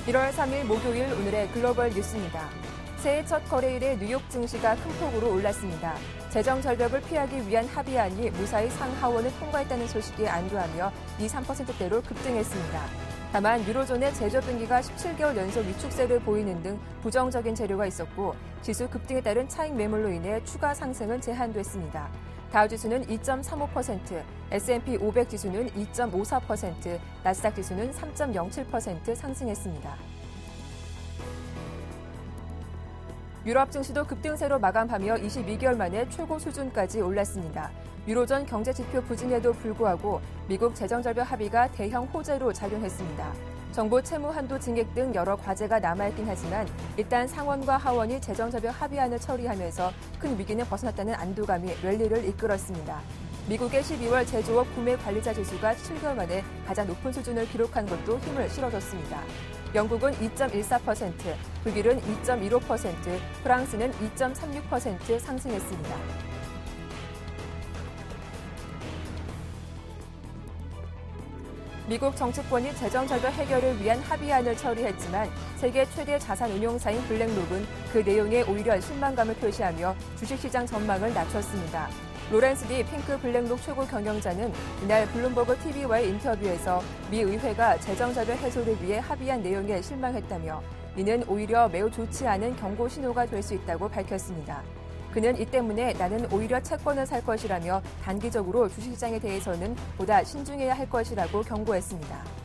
1월 3일 목요일 오늘의 글로벌 뉴스입니다. 새해 첫 거래일에 뉴욕 증시가 큰 폭으로 올랐습니다. 재정 절벽을 피하기 위한 합의안이 무사히 상하원을 통과했다는 소식에 안도하며 2~3%대로 급등했습니다. 다만 유로존의 제조 분기가 17개월 연속 위축세를 보이는 등 부정적인 재료가 있었고 지수 급등에 따른 차익 매물로 인해 추가 상승은 제한됐습니다. 다우지수는 2.35%, S&P 500 지수는 2.54%, 나스닥 지수는 3.07% 상승했습니다. 유럽 증시도 급등세로 마감하며 22개월 만에 최고 수준까지 올랐습니다. 유로존 경제 지표 부진에도 불구하고 미국 재정절벽 합의가 대형 호재로 작용했습니다. 정부 채무 한도 증액 등 여러 과제가 남아있긴 하지만 일단 상원과 하원이 재정절벽 합의안을 처리하면서 큰 위기는 벗어났다는 안도감이 랠리를 이끌었습니다. 미국의 12월 제조업 구매 관리자 지수가 7개월 만에 가장 높은 수준을 기록한 것도 힘을 실어줬습니다. 영국은 2.14%, 독일은 2.15%, 프랑스는 2.36% 상승했습니다. 미국 정치권이 재정절벽 해결을 위한 합의안을 처리했지만 세계 최대 자산운용사인 블랙록은 그 내용에 오히려 실망감을 표시하며 주식시장 전망을 낮췄습니다. 로렌스 디 핑크 블랙록 최고 경영자는 이날 블룸버그 TV와의 인터뷰에서 미 의회가 재정절벽 해소를 위해 합의한 내용에 실망했다며 이는 오히려 매우 좋지 않은 경고 신호가 될 수 있다고 밝혔습니다. 그는 이 때문에 나는 오히려 채권을 살 것이라며 단기적으로 주식시장에 대해서는 보다 신중해야 할 것이라고 경고했습니다.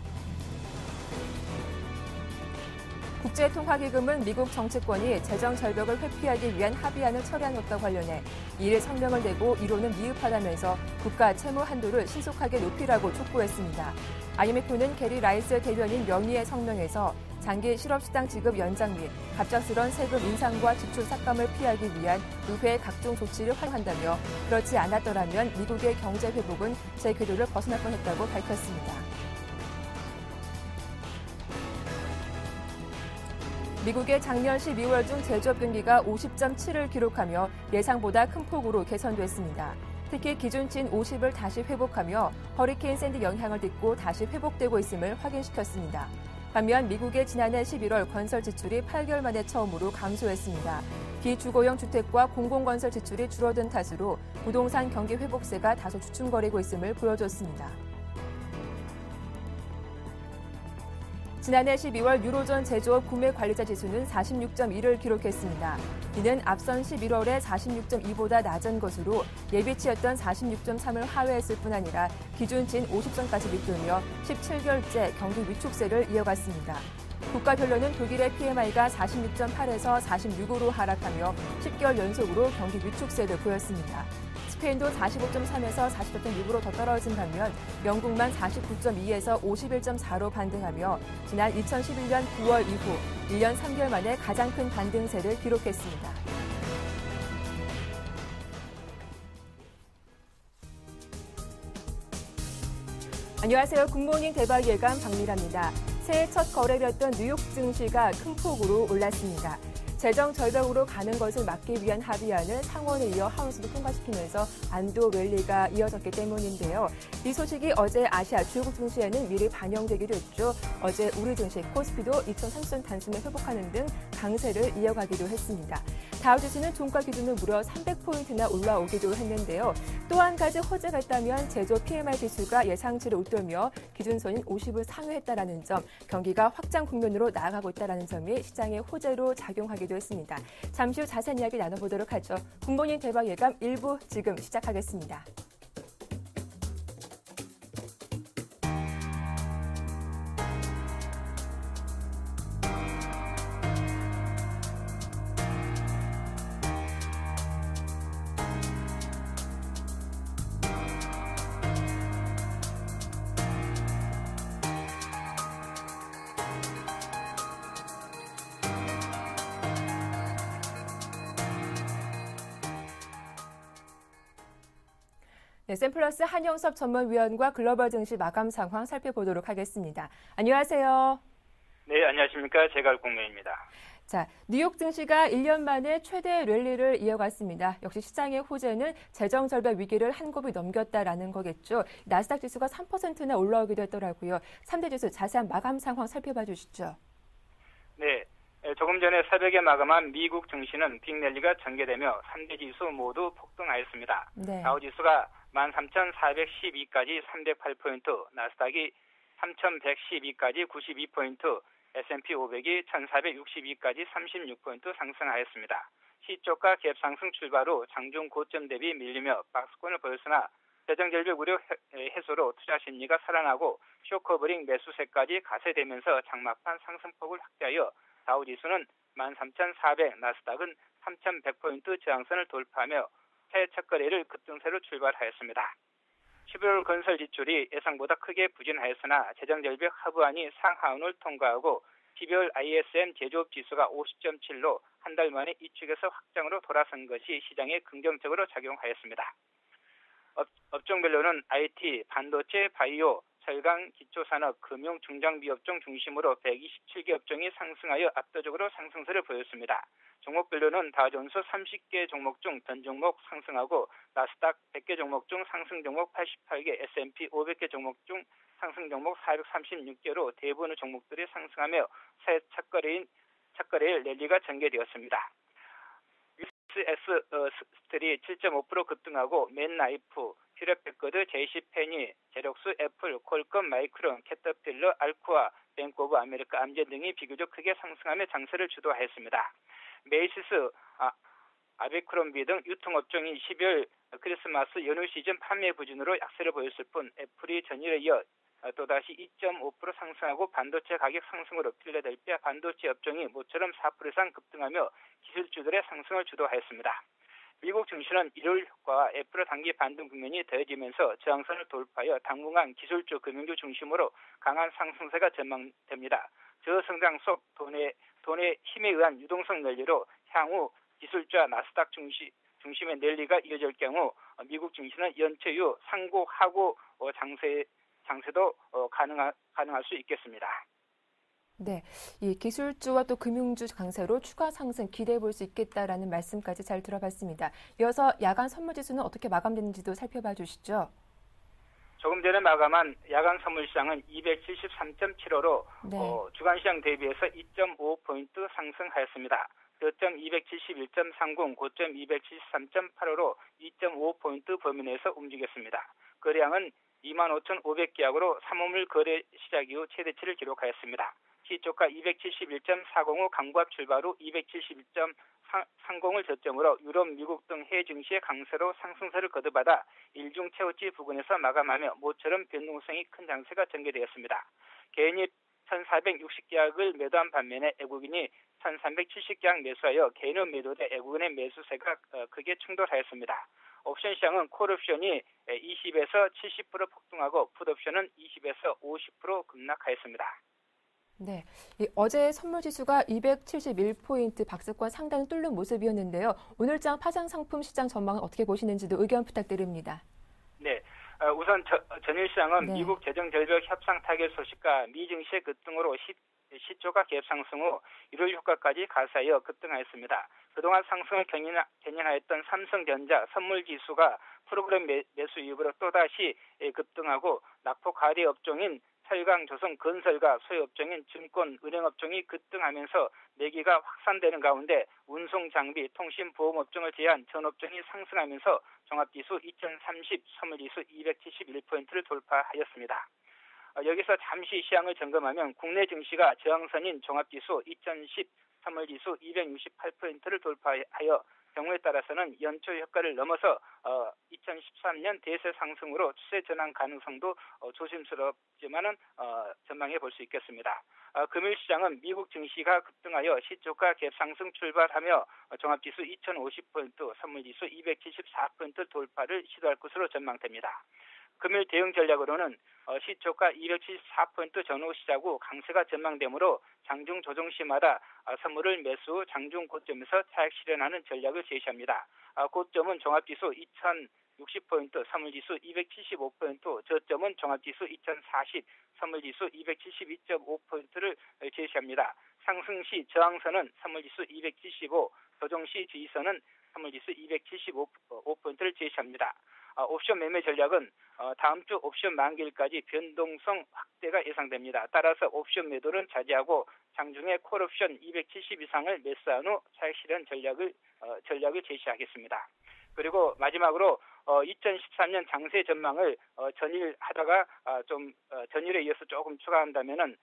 국제통화기금은 미국 정치권이 재정 절벽을 회피하기 위한 합의안을 처리한 것과 관련해 2일 성명을 내고 이론은 미흡하다면서 국가 채무 한도를 신속하게 높이라고 촉구했습니다. IMF는 게리 라이스 대변인 명의의 성명에서 장기 실업수당 지급 연장 및 갑작스런 세금 인상과 지출 삭감을 피하기 위한 의회의 각종 조치를 활용한다며 그렇지 않았더라면 미국의 경제 회복은 제 궤도를 벗어날 뻔했다고 밝혔습니다. 미국의 작년 12월 중 제조업 경기가 50.7을 기록하며 예상보다 큰 폭으로 개선됐습니다. 특히 기준치인 50을 다시 회복하며 허리케인 샌디 영향을 딛고 다시 회복되고 있음을 확인시켰습니다. 반면 미국의 지난해 11월 건설 지출이 8개월 만에 처음으로 감소했습니다. 비주거용 주택과 공공건설 지출이 줄어든 탓으로 부동산 경기 회복세가 다소 주춤거리고 있음을 보여줬습니다. 지난해 12월 유로존 제조업 구매 관리자 지수는 46.1을 기록했습니다. 이는 앞선 11월의 46.2보다 낮은 것으로 예비치였던 46.3을 하회했을 뿐 아니라 기준치인 50선까지 밑돌며 17개월째 경기 위축세를 이어갔습니다. 국가별로는 독일의 PMI가 46.8에서 46으로 하락하며 10개월 연속으로 경기 위축세를 보였습니다. 스페인도 45.3에서 44.6으로 더 떨어진 반면 영국만 49.2에서 51.4로 반등하며 지난 2011년 9월 이후 1년 3개월 만에 가장 큰 반등세를 기록했습니다. 안녕하세요. 굿모닝 대박 예감 박미라입니다. 새해 첫 거래였던 뉴욕 증시가 큰 폭으로 올랐습니다. 재정 절벽으로 가는 것을 막기 위한 합의안을 상원에 이어 하원에서도 통과시키면서 안도 랠리가 이어졌기 때문인데요. 이 소식이 어제 아시아 주요국 증시에는 미리 반영되기도 했죠. 어제 우리 증시 코스피도 2030선 단숨에 회복하는 등 강세를 이어가기도 했습니다. 다우지수는 종가 기준으로 무려 300포인트나 올라오기도 했는데요. 또 한 가지 호재가 있다면 제조 PMI 지수가 예상치를 웃돌며 기준선인 50을 상회했다라는 점, 경기가 확장 국면으로 나아가고 있다는 점이 시장의 호재로 작용하기도 했습니다. 잠시 후 자세한 이야기 나눠보도록 하죠. 굿모닝 대박 예감 1부 지금 시작하겠습니다. 네, 샘플러스 한영섭 전문위원과 글로벌 증시 마감 상황 살펴보도록 하겠습니다. 안녕하세요. 네, 안녕하십니까. 제갈공매입니다. 자, 뉴욕 증시가 1년 만에 최대 랠리를 이어갔습니다. 역시 시장의 호재는 재정 절벽 위기를 한 곱이 넘겼다라는 거겠죠. 나스닥 지수가 3%나 올라오기도 했더라고요. 3대 지수 자세한 마감 상황 살펴봐 주시죠. 네, 조금 전에 새벽에 마감한 미국 증시는 빅랠리가 전개되며 3대 지수 모두 폭등하였습니다. 네. 다우지수가 13,412까지 308포인트, 나스닥이 3,112까지 92포인트, S&P 500이 1,462까지 36포인트 상승하였습니다. 시초가 갭상승 출발 후 장중 고점 대비 밀리며 박스권을 보였으나 재정절벽 우려 해소로 투자 심리가 살아나고 쇼커버링 매수세까지 가세되면서 장막판 상승폭을 확대하여 다우지수는 13,400, 나스닥은 3,100포인트 저항선을 돌파하며 새 첫 거래를 급등세로 출발하였습니다. 11월 건설 지출이 예상보다 크게 부진하였으나 재정절벽 하부안이 상하원을 통과하고 12월 ISM 제조업 지수가 50.7로 한 달 만에 이 축에서 확장으로 돌아선 것이 시장에 긍정적으로 작용하였습니다. 업종별로는 IT, 반도체, 바이오, 철강, 기초산업, 금융, 중장비 업종 중심으로 127개 업종이 상승하여 압도적으로 상승세를 보였습니다. 종목별로는 다우존스 30개 종목 중 전 종목 상승하고 나스닥 100개 종목 중 상승 종목 88개, S&P 500개 종목 중 상승 종목 436개로 대부분의 종목들이 상승하며 새 첫 거래일 랠리가 전개되었습니다. US 스트리 7.5% 급등하고 맨나이프, 퓨렛패커드, 제이시페니, 제록스, 애플, 콜컴, 마이크론, 캐터필러, 알코아, 뱅크 오브 아메리카, 암젠 등이 비교적 크게 상승하며 장세를 주도하였습니다. 메이시스, 아베크롬비 등 유통업종이 12월 크리스마스 연휴 시즌 판매 부진으로 약세를 보였을 뿐 애플이 전일에 이어 또다시 2.5% 상승하고 반도체 가격 상승으로 필라델피아 반도체 업종이 모처럼 4% 이상 급등하며 기술주들의 상승을 주도하였습니다. 미국 증시는 일요일 효과와 애플의 단기 반등 국면이 더해지면서 저항선을 돌파하여 당분간 기술주, 금융주 중심으로 강한 상승세가 전망됩니다. 저성장 속 돈의 힘에 의한 유동성 랠리로 향후 기술주와 나스닥 중심의 랠리가 이어질 경우 미국 증시는 연초 이후 상고 하고 장세도 가능할 수 있겠습니다. 네, 이 기술주와 또 금융주 강세로 추가 상승 기대해 볼 수 있겠다라는 말씀까지 잘 들어봤습니다. 이어서 야간 선물지수는 어떻게 마감됐는지도 살펴봐 주시죠. 조금 전에 마감한 야간 선물 시장은 273.75로 네. 주간 시장 대비해서 2.5포인트 상승하였습니다. 저점 271.30, 고점 273.85로 2.5포인트 범위 내에서 움직였습니다. 거래량은 25,500계약으로 3월물 거래 시작 이후 최대치를 기록하였습니다. 시초가 271.405 강보합 출발 후 271.30을 저점으로 유럽, 미국 등 해외 증시의 강세로 상승세를 거듭받아 일중 최고치 부근에서 마감하며 모처럼 변동성이 큰 장세가 전개되었습니다. 개인이 1,460계약을 매도한 반면에 외국인이 1,370계약 매수하여 개인은 매도돼 외국인의 매수세가 크게 충돌하였습니다. 옵션 시장은 콜옵션이 20에서 70% 폭등하고 풋옵션은 20에서 50% 급락하였습니다. 네, 어제 선물지수가 271포인트 박스권 상단을 뚫는 모습이었는데요. 오늘장 파생 상품 시장 전망은 어떻게 보시는지도 의견 부탁드립니다. 네, 우선 전일 시장은 네. 미국 재정절벽 협상 타결 소식과 미 증시의 급등으로 시초가 갭상승 후 일요일 효과까지 가세하여 급등하였습니다. 그동안 상승을 견인하였던 삼성전자 선물지수가 프로그램 매수 이후로 또다시 급등하고 낙폭 하대 업종인 철강, 조선, 건설과 소유업종인 증권, 은행업종이 급등하면서 매기가 확산되는 가운데 운송, 장비, 통신, 보험업종을 제외한 전 업종이 상승하면서 종합지수 2030, 선물지수 271포인트를 돌파하였습니다. 여기서 잠시 시황을 점검하면 국내 증시가 저항선인 종합지수 2010, 선물지수 268포인트를 돌파하여 경우에 따라서는 연초 효과를 넘어서 2013년 대세 상승으로 추세 전환 가능성도 조심스럽지만은 전망해 볼 수 있겠습니다. 금요일 시장은 미국 증시가 급등하여 시초가 갭상승 출발하며 종합지수 2050포인트, 선물지수 274포인트 돌파를 시도할 것으로 전망됩니다. 금요일 대응 전략으로는 시초가 274포인트 전후 시작 후 강세가 전망되므로 장중 조정 시마다 선물을 매수 후 장중 고점에서 차익 실현하는 전략을 제시합니다. 고점은 종합지수 2060포인트, 선물지수 275포인트, 저점은 종합지수 2040, 선물지수 272.5포인트를 제시합니다. 상승 시 저항선은 선물지수 275, 조정 시 지지선은 선물지수 275포인트를 제시합니다. 옵션 매매 전략은 다음 주 옵션 만기일까지 변동성 확대가 예상됩니다. 따라서 옵션 매도는 자제하고 장중에 콜옵션 270 이상을 매수한 후 차익 실현 전략을 제시하겠습니다. 그리고 마지막으로 2013년 장세 전망을 전일하다가 전일에 이어서 조금 추가한다면은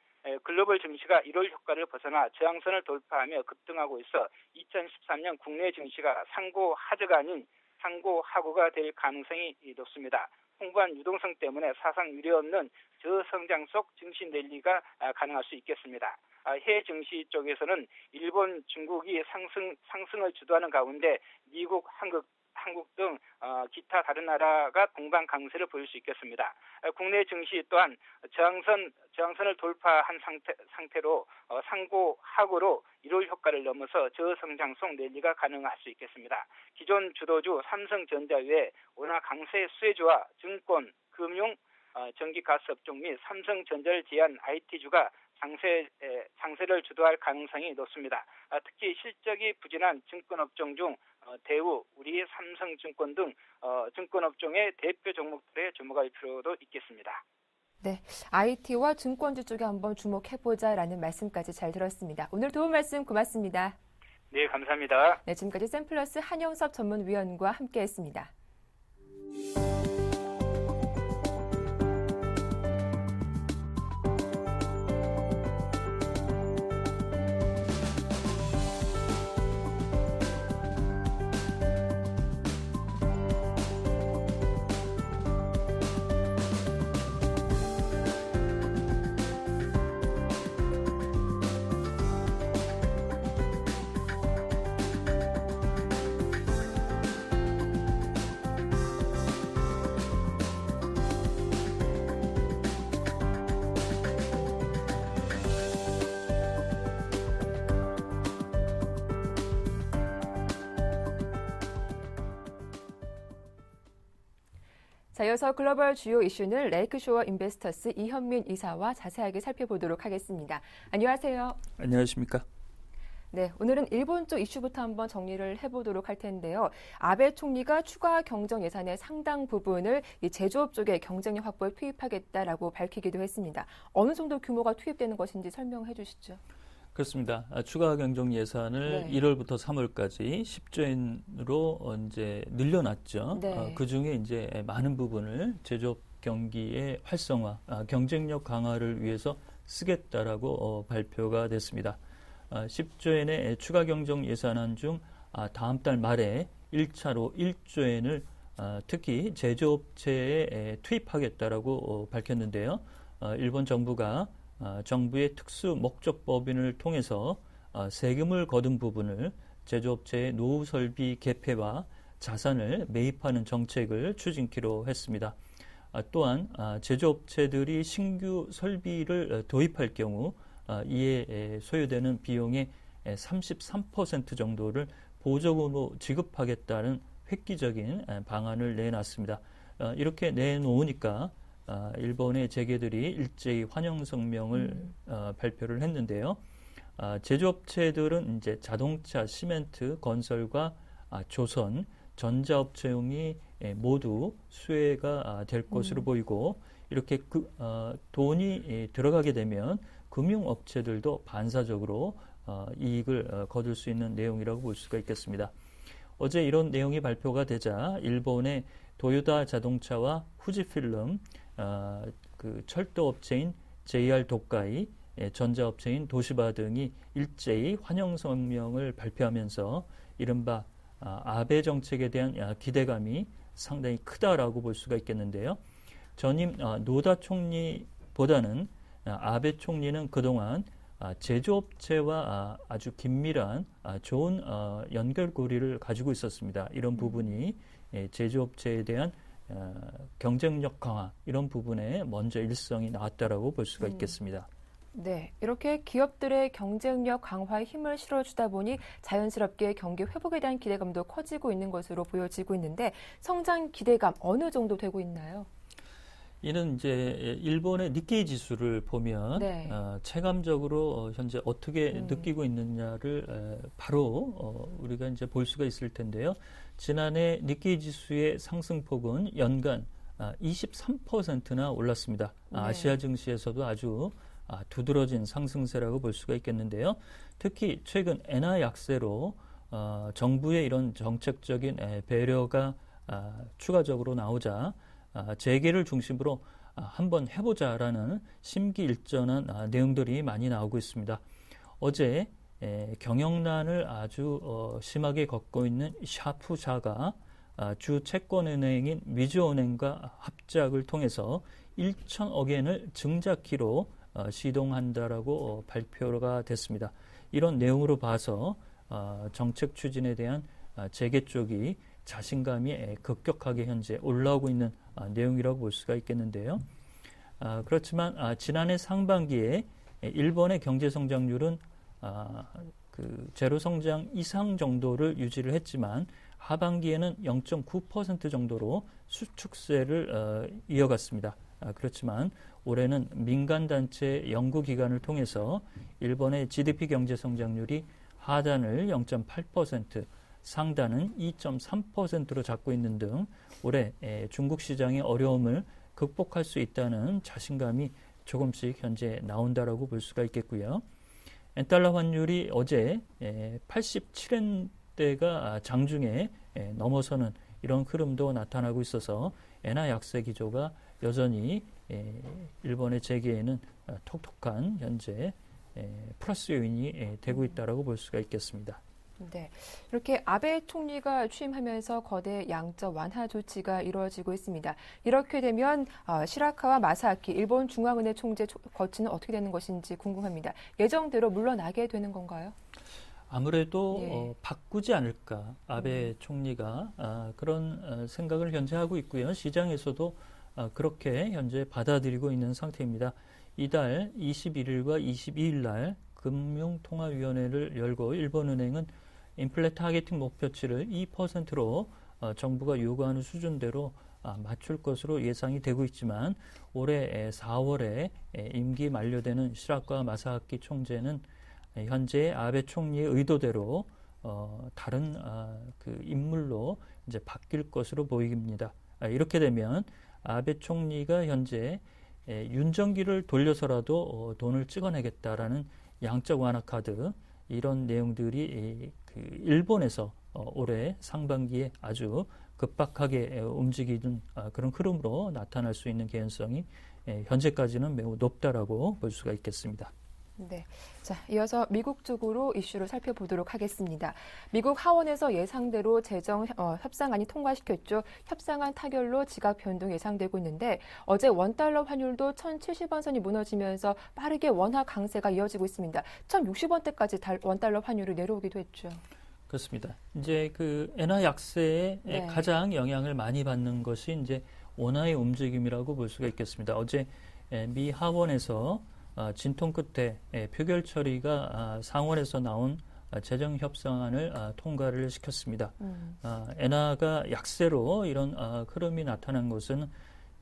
글로벌 증시가 1월 효과를 벗어나 저항선을 돌파하며 급등하고 있어 2013년 국내 증시가 상고 하저가 아닌 상고 하고가 될 가능성이 높습니다. 풍부한 유동성 때문에 사상 유례 없는 저성장 속 증시 랠리가 가능할 수 있겠습니다. 해외 증시 쪽에서는 일본, 중국이 상승을 주도하는 가운데 미국, 한국 등 기타 다른 나라가 동반 강세를 보일 수 있겠습니다. 국내 증시 또한 저항선을 돌파한 상태로 상고 하고로 1월 효과를 넘어서 저성장성 랠리가 가능할 수 있겠습니다. 기존 주도주 삼성전자 외에 워낙 강세 수혜주와 증권, 금융, 전기 가스 업종 및 삼성전자를 제한 IT주가 장세를 주도할 가능성이 높습니다. 특히 실적이 부진한 증권업종 중 대우, 우리 삼성증권 등 증권업종의 대표 종목들에 주목할 필요도 있겠습니다. 네, IT와 증권주 쪽에 한번 주목해보자라는 말씀까지 잘 들었습니다. 오늘 도움 말씀 고맙습니다. 네, 감사합니다. 네, 지금까지 샘플러스 한영섭 전문위원과 함께했습니다. 자, 이어서 글로벌 주요 이슈는 레이크쇼어 인베스터스 이현민 이사와 자세하게 살펴보도록 하겠습니다. 안녕하세요. 안녕하십니까. 네, 오늘은 일본 쪽 이슈부터 한번 정리를 해보도록 할 텐데요. 아베 총리가 추가 경정 예산의 상당 부분을 이 제조업 쪽의 경쟁력 확보에 투입하겠다라고 밝히기도 했습니다. 어느 정도 규모가 투입되는 것인지 설명해 주시죠. 그렇습니다. 추가 경정 예산을 1월부터 3월까지 10조 엔으로 이제 늘려놨죠. 네. 그 중에 이제 많은 부분을 제조업 경기의 활성화, 경쟁력 강화를 위해서 쓰겠다라고 발표가 됐습니다. 10조 엔의 추가 경정 예산안 중 다음 달 말에 1차로 1조 엔을 특히 제조업체에 투입하겠다라고 밝혔는데요. 일본 정부가 정부의 특수 목적 법인을 통해서 세금을 거둔 부분을 제조업체의 노후 설비 개폐와 자산을 매입하는 정책을 추진키로 했습니다. 또한 제조업체들이 신규 설비를 도입할 경우 이에 소요되는 비용의 33% 정도를 보조금으로 지급하겠다는 획기적인 방안을 내놨습니다. 이렇게 내놓으니까 일본의 재계들이 일제히 환영 성명을 발표를 했는데요. 제조업체들은 이제 자동차, 시멘트, 건설과 조선, 전자업체용이 모두 수혜가 될 것으로 보이고 이렇게 돈이 들어가게 되면 금융업체들도 반사적으로 이익을 거둘 수 있는 내용이라고 볼 수가 있겠습니다. 어제 이런 내용이 발표가 되자 일본의 도요타 자동차와 후지필름, 그 철도업체인 JR 도카이, 전자업체인 도시바 등이 일제히 환영 성명을 발표하면서 이른바 아베 정책에 대한 기대감이 상당히 크다라고 볼 수가 있겠는데요. 전임 노다 총리보다는 아베 총리는 그동안 제조업체와 아주 긴밀한 좋은 연결고리를 가지고 있었습니다. 이런 부분이 제조업체에 대한 경쟁력 강화 이런 부분에 먼저 일성이 나왔다라고 볼 수가 있겠습니다. 네, 이렇게 기업들의 경쟁력 강화에 힘을 실어주다 보니 자연스럽게 경기 회복에 대한 기대감도 커지고 있는 것으로 보여지고 있는데 성장 기대감 어느 정도 되고 있나요? 이는 이제 일본의 니케이 지수를 보면 체감적으로 현재 어떻게 느끼고 있느냐를 바로 우리가 이제 볼 수가 있을 텐데요. 지난해 니케이 지수의 상승폭은 연간 23%나 올랐습니다. 네. 아시아 증시에서도 아주 두드러진 상승세라고 볼 수가 있겠는데요. 특히 최근 엔화 약세로 정부의 이런 정책적인 배려가 추가적으로 나오자 재계를 중심으로 한번 해보자라는 심기일전한 내용들이 많이 나오고 있습니다. 어제 경영난을 아주 심하게 겪고 있는 샤프샤가 주 채권은행인 미주은행과 합작을 통해서 1,000억엔을 증자키로 시동한다라고 발표가 됐습니다. 이런 내용으로 봐서 정책 추진에 대한 재계 쪽이 자신감이 급격하게 현재 올라오고 있는 내용이라고 볼 수가 있겠는데요. 그렇지만 지난해 상반기에 일본의 경제 성장률은 제로 성장 이상 정도를 유지를 했지만 하반기에는 0.9% 정도로 수축세를 이어갔습니다. 그렇지만 올해는 민간단체 연구기관을 통해서 일본의 GDP 경제 성장률이 하단을 0.8%, 상단은 2.3%로 잡고 있는 등 올해 중국 시장의 어려움을 극복할 수 있다는 자신감이 조금씩 현재 나온다라고 볼 수가 있겠고요. 엔달러 환율이 어제 87엔대가 장중에 넘어서는 이런 흐름도 나타나고 있어서 엔화 약세 기조가 여전히 일본의 재계에는 톡톡한 현재 플러스 요인이 되고 있다라고 볼 수가 있겠습니다. 네, 이렇게 아베 총리가 취임하면서 거대 양적 완화 조치가 이루어지고 있습니다. 이렇게 되면 시라카와 마사키 일본 중앙은행 총재 거치는 어떻게 되는 것인지 궁금합니다. 예정대로 물러나게 되는 건가요? 아무래도 바꾸지 않을까 아베 총리가 그런 생각을 현재 하고 있고요. 시장에서도 그렇게 현재 받아들이고 있는 상태입니다. 이달 21일과 22일 날 금융통화위원회를 열고 일본은행은 인플레 타겟팅 목표치를 2%로 정부가 요구하는 수준대로 맞출 것으로 예상이 되고 있지만 올해 4월에 임기 만료되는 시라카 마사키 총재는 현재 아베 총리의 의도대로 다른 그 인물로 이제 바뀔 것으로 보입니다. 이렇게 되면 아베 총리가 현재 윤정기를 돌려서라도 돈을 찍어내겠다라는 양적 완화 카드 이런 내용들이 그 일본에서 올해 상반기에 아주 급박하게 움직이는 그런 흐름으로 나타날 수 있는 개연성이 현재까지는 매우 높다라고 볼 수가 있겠습니다. 네. 자, 이어서 미국 쪽으로 이슈를 살펴보도록 하겠습니다. 미국 하원에서 예상대로 재정 협상안이 통과시켰죠. 협상안 타결로 지각 변동 예상되고 있는데 어제 원달러 환율도 1,070원 선이 무너지면서 빠르게 원화 강세가 이어지고 있습니다. 1,060원대까지 원달러 환율이 내려오기도 했죠. 그렇습니다. 이제 그 엔화 약세에 가장 영향을 많이 받는 것이 이제 원화의 움직임이라고 볼 수가 있겠습니다. 어제 미 하원에서 진통 끝에 표결 처리가 상원에서 나온 재정 협상안을 통과를 시켰습니다. 엔화가 약세로 이런 흐름이 나타난 것은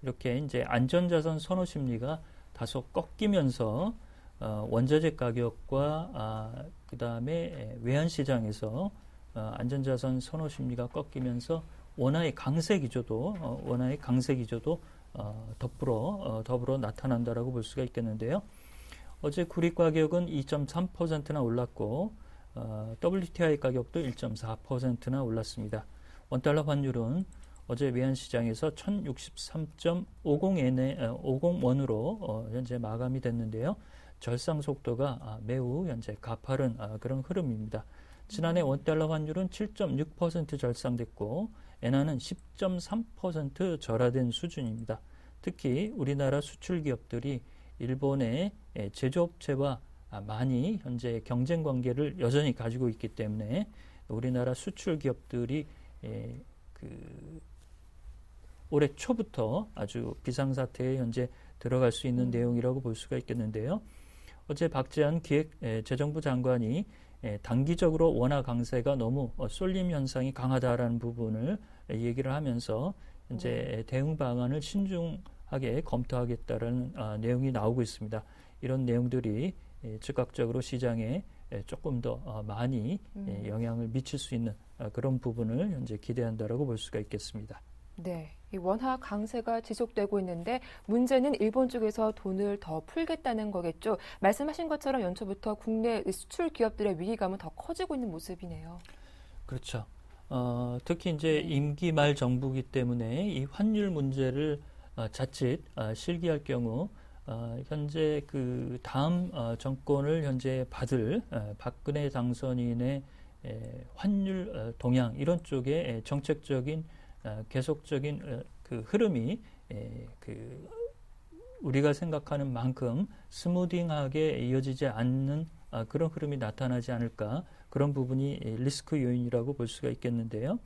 이렇게 이제 안전자산 선호 심리가 다소 꺾이면서 원자재 가격과 그 다음에 외환 시장에서 안전자산 선호 심리가 꺾이면서 원화의 강세 기조도 더불어 나타난다라고 볼 수가 있겠는데요. 어제 구리 가격은 2.3%나 올랐고 WTI 가격도 1.4%나 올랐습니다. 원달러 환율은 어제 외환시장에서 1063.50원으로 현재 마감이 됐는데요. 절상 속도가 매우 현재 가파른 그런 흐름입니다. 지난해 원달러 환율은 7.6% 절상됐고 엔화는 10.3% 절하된 수준입니다. 특히 우리나라 수출 기업들이 일본의 제조업체와 많이 현재 경쟁 관계를 여전히 가지고 있기 때문에 우리나라 수출 기업들이 올해 초부터 아주 비상사태에 현재 들어갈 수 있는 내용이라고 볼 수가 있겠는데요. 어제 박지원 재정부 장관이 단기적으로 원화 강세가 너무 쏠림 현상이 강하다라는 부분을 얘기를 하면서 현재 대응 방안을 신중하게 검토하겠다라는 내용이 나오고 있습니다. 이런 내용들이 즉각적으로 시장에 조금 더 많이 영향을 미칠 수 있는 그런 부분을 현재 기대한다라고 볼 수가 있겠습니다. 네, 이 원화 강세가 지속되고 있는데 문제는 일본 쪽에서 돈을 더 풀겠다는 거겠죠. 말씀하신 것처럼 연초부터 국내 수출 기업들의 위기감은 더 커지고 있는 모습이네요. 그렇죠. 특히 이제 임기 말 정부이기 때문에 이 환율 문제를 자칫 실기할 경우 현재 그 다음 정권을 현재 받을 박근혜 당선인의 환율 동향 이런 쪽에 정책적인 계속적인 그 흐름이 그 우리가 생각하는 만큼 스무딩하게 이어지지 않는 그런 흐름이 나타나지 않을까 그런 부분이 리스크 요인이라고 볼 수가 있겠는데요.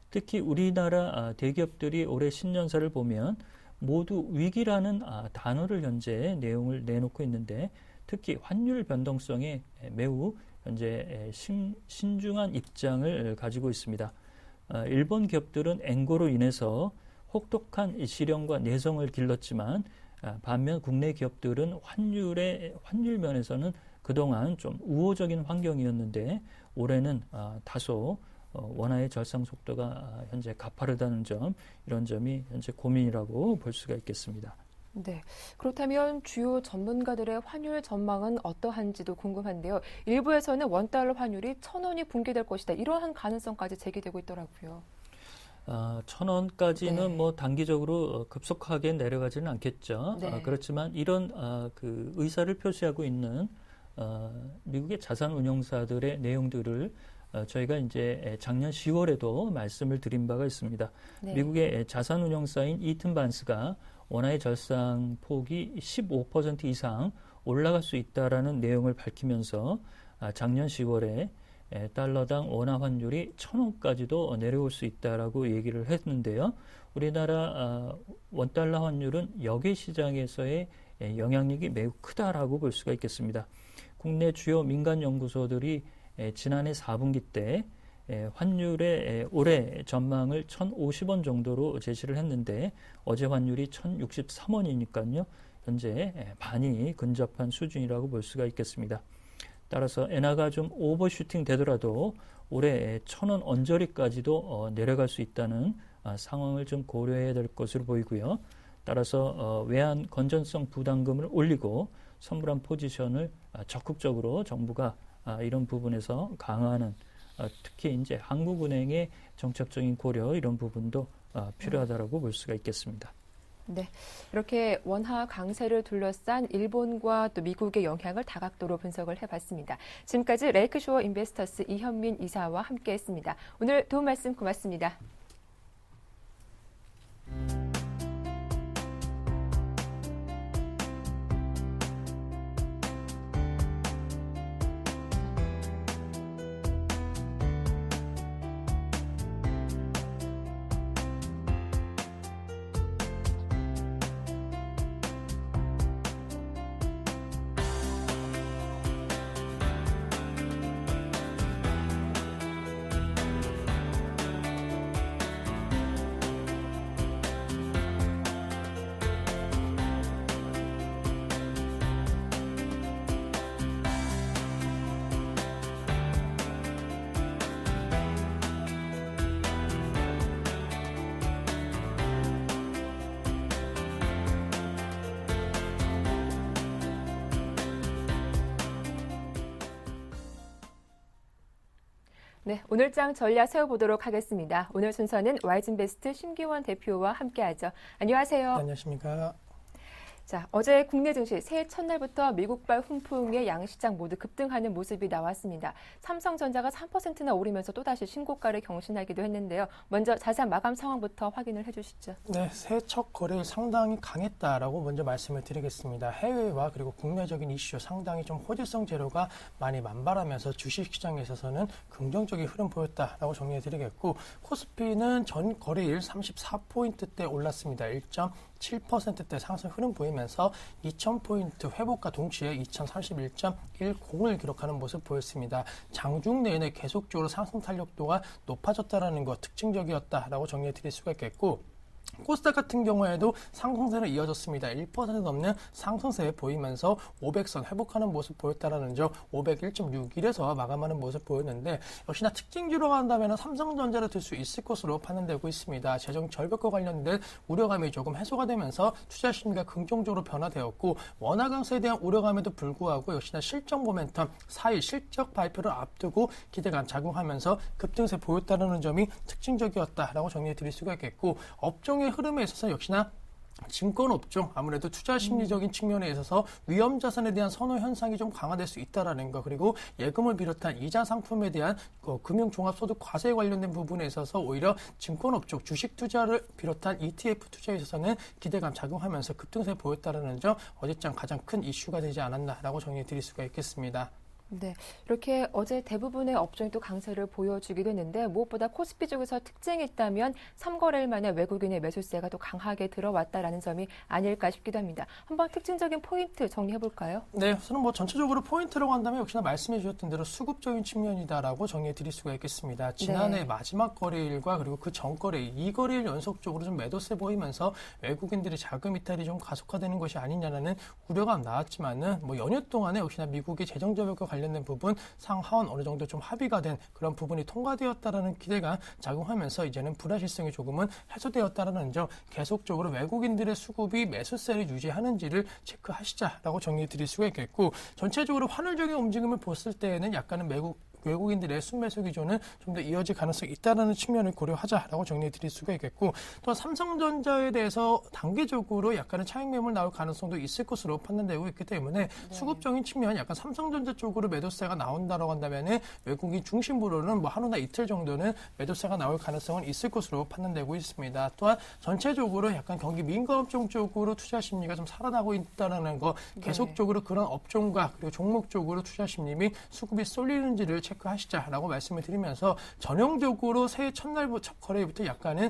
특히 우리나라 대기업들이 올해 신년사를 보면 모두 위기라는 단어를 현재 내용을 내놓고 있는데 특히 환율 변동성에 매우 현재 신중한 입장을 가지고 있습니다. 일본 기업들은 엔고로 인해서 혹독한 시련과 내성을 길렀지만 반면 국내 기업들은 환율 면에서는 그동안 좀 우호적인 환경이었는데 올해는 다소 원화의 절상 속도가 현재 가파르다는 점 이런 점이 현재 고민이라고 볼 수가 있겠습니다. 네, 그렇다면 주요 전문가들의 환율 전망은 어떠한지도 궁금한데요. 일부에서는 원달러 환율이 1,000원이 붕괴될 것이다. 이러한 가능성까지 제기되고 있더라고요. 1,000원까지는 네. 뭐 단기적으로 급속하게 내려가지는 않겠죠. 네. 그렇지만 이런 그 의사를 표시하고 있는 미국의 자산운용사들의 내용들을 저희가 이제 작년 10월에도 말씀을 드린 바가 있습니다. 네. 미국의 자산운용사인 이튼 반스가 원화의 절상 폭이 15% 이상 올라갈 수 있다라는 내용을 밝히면서 작년 10월에 달러당 원화 환율이 1,000원까지도 내려올 수 있다라고 얘기를 했는데요. 우리나라 원달러 환율은 역외 시장에서의 영향력이 매우 크다라고 볼 수가 있겠습니다. 국내 주요 민간 연구소들이 지난해 4분기 때 환율의 올해 전망을 1,050원 정도로 제시를 했는데 어제 환율이 1,063원이니까요. 현재 많이 근접한 수준이라고 볼 수가 있겠습니다. 따라서 엔화가 좀 오버슈팅 되더라도 올해 1,000원 언저리까지도 내려갈 수 있다는 상황을 좀 고려해야 될 것으로 보이고요. 따라서 외환 건전성 부담금을 올리고 선물한 포지션을 적극적으로 정부가 이런 부분에서 강화하는 특히 이제 한국은행의 정책적인 고려 이런 부분도 필요하다라고 볼 수가 있겠습니다. 네, 이렇게 원화 강세를 둘러싼 일본과 또 미국의 영향을 다각도로 분석을 해봤습니다. 지금까지 레이크쇼어 인베스터스 이현민 이사와 함께했습니다. 오늘 도움 말씀 고맙습니다. 네, 오늘장 전략 세워보도록 하겠습니다. 오늘 순서는 와이즈인베스트 심기원 대표와 함께하죠. 안녕하세요. 네, 안녕하십니까. 자, 어제 국내 증시 새해 첫날부터 미국발 훈풍에 양시장 모두 급등하는 모습이 나왔습니다. 삼성전자가 3%나 오르면서 또다시 신고가를 경신하기도 했는데요. 먼저 자세한 마감 상황부터 확인을 해주시죠. 네, 새해 첫 거래일 상당히 강했다라고 먼저 말씀을 드리겠습니다. 해외와 그리고 국내적인 이슈 상당히 좀 호재성 재료가 많이 만발하면서 주식시장에 있어서는 긍정적인 흐름 보였다라고 정리해 드리겠고, 코스피는 전 거래일 34포인트대 올랐습니다. 1.7%대 상승 흐름 보이면서 2,000포인트 회복과 동시에 2,031.10을 기록하는 모습 보였습니다. 장중 내내 계속적으로 상승 탄력도가 높아졌다는 것 특징적이었다라고 정리해 드릴 수가 있겠고, 코스닥 같은 경우에도 상승세는 이어졌습니다. 1% 넘는 상승세 보이면서 500선 회복하는 모습 보였다라는 점, 501.61에서 마감하는 모습 보였는데 역시나 특징주로 한다면 삼성전자를 들 수 있을 것으로 판단되고 있습니다. 재정 절벽과 관련된 우려감이 조금 해소가 되면서 투자 심리가 긍정적으로 변화되었고 원화 강세에 대한 우려감에도 불구하고 역시나 실적 모멘텀 4일 실적 발표를 앞두고 기대감 작용하면서 급등세 보였다는 점이 특징적이었다라고 정리해 드릴 수가 있겠고 업종의 흐름에 있어서 역시나 증권업종 아무래도 투자 심리적인 측면에 있어서 위험 자산에 대한 선호 현상이 좀 강화될 수 있다라는 거 그리고 예금을 비롯한 이자 상품에 대한 금융종합소득 과세에 관련된 부분에 있어서 오히려 증권업종 주식 투자를 비롯한 ETF 투자에 있어서는 기대감 작용하면서 급등세 보였다라는 점 어제장 가장 큰 이슈가 되지 않았나라고 정리해 드릴 수가 있겠습니다. 네, 이렇게 어제 대부분의 업종이 또 강세를 보여주기도 했는데 무엇보다 코스피 쪽에서 특징이 있다면 3거래일 만에 외국인의 매수세가 또 강하게 들어왔다라는 점이 아닐까 싶기도 합니다. 한번 특징적인 포인트 정리해볼까요? 네, 우선은 전체적으로 포인트라고 한다면 역시나 말씀해 주셨던 대로 수급적인 측면이다라고 정리해 드릴 수가 있겠습니다. 지난해 마지막 거래일과 그리고 그 전 거래일, 2거래일 연속적으로 좀 매도세 보이면서 외국인들의 자금 이탈이 좀 가속화되는 것이 아니냐라는 우려가 나왔지만은 연휴 동안에 역시나 미국의 재정 절벽과 관련된 부분 상하원 어느 정도 좀 합의가 된 그런 부분이 통과되었다라는 기대가 작용하면서 이제는 불확실성이 조금은 해소되었다라는 점 계속적으로 외국인들의 수급이 매수세를 유지하는지를 체크하시자라고 정리해 드릴 수가 있겠고 전체적으로 환율적인 움직임을 봤을 때에는 약간은 외국인들의 순매수 기조는 좀 더 이어질 가능성이 있다는 측면을 고려하자라고 정리해 드릴 수가 있겠고 또 삼성전자에 대해서 단계적으로 약간의 차익 매물 나올 가능성도 있을 것으로 판단되고 있기 때문에 수급적인 측면 약간 삼성전자 쪽으로 매도세가 나온다라고 한다면 외국인 중심으로는 하루나 이틀 정도는 매도세가 나올 가능성은 있을 것으로 판단되고 있습니다. 또한 전체적으로 약간 경기 민감업종 쪽으로 투자 심리가 좀 살아나고 있다는 거 계속적으로 그런 업종과 그리고 종목 쪽으로 투자 심리 및 수급이 쏠리는지를 체크하시자라고 말씀을 드리면서 전형적으로 새해 첫날 첫 거래부터 약간은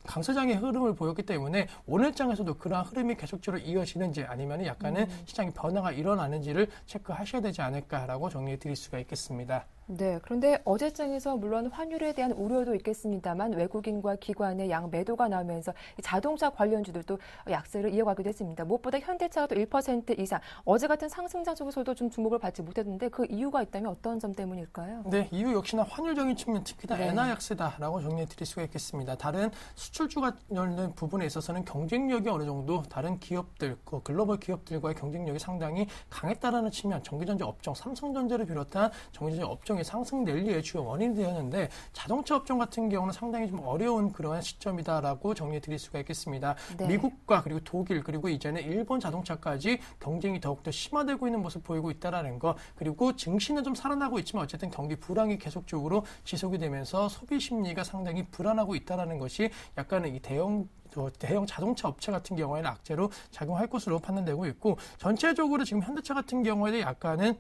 강세장의 흐름을 보였기 때문에 오늘장에서도 그러한 흐름이 계속적으로 이어지는지 아니면 약간은 시장의 변화가 일어나는지를 체크하셔야 되지 않을까라고 정리해 드릴 수가 있겠습니다. 네, 그런데 어제장에서 물론 환율에 대한 우려도 있겠습니다만 외국인과 기관의 양 매도가 나오면서 자동차 관련주들도 약세를 이어가기도 했습니다. 무엇보다 현대차가 또 1% 이상, 어제 같은 상승장 쪽에서도 좀 주목을 받지 못했는데 그 이유가 있다면 어떤 점 때문일까요? 네, 이유 역시나 환율적인 측면, 특히나 엔화 약세다라고 정리해 드릴 수가 있겠습니다. 다른 수출주 관련된 부분에 있어서는 경쟁력이 어느 정도 다른 기업들, 글로벌 기업들과의 경쟁력이 상당히 강했다라는 측면, 전기전자 업종, 삼성전자를 비롯한 전기전자 업종이 상승 랠리의 주요 원인이 되었는데 자동차 업종 같은 경우는 상당히 좀 어려운 그러한 시점이다라고 정리해 드릴 수가 있겠습니다. 네. 미국과 그리고 독일 그리고 이제는 일본 자동차까지 경쟁이 더욱더 심화되고 있는 모습 보이고 있다라는 거 그리고 증시는 좀 살아나고 있지만 어쨌든 경기 불황이 계속적으로 지속이 되면서 소비 심리가 상당히 불안하고 있다라는 것이 약간은 이 대형 자동차 업체 같은 경우에는 악재로 작용할 것으로 판단되고 있고 전체적으로 지금 현대차 같은 경우에는 약간은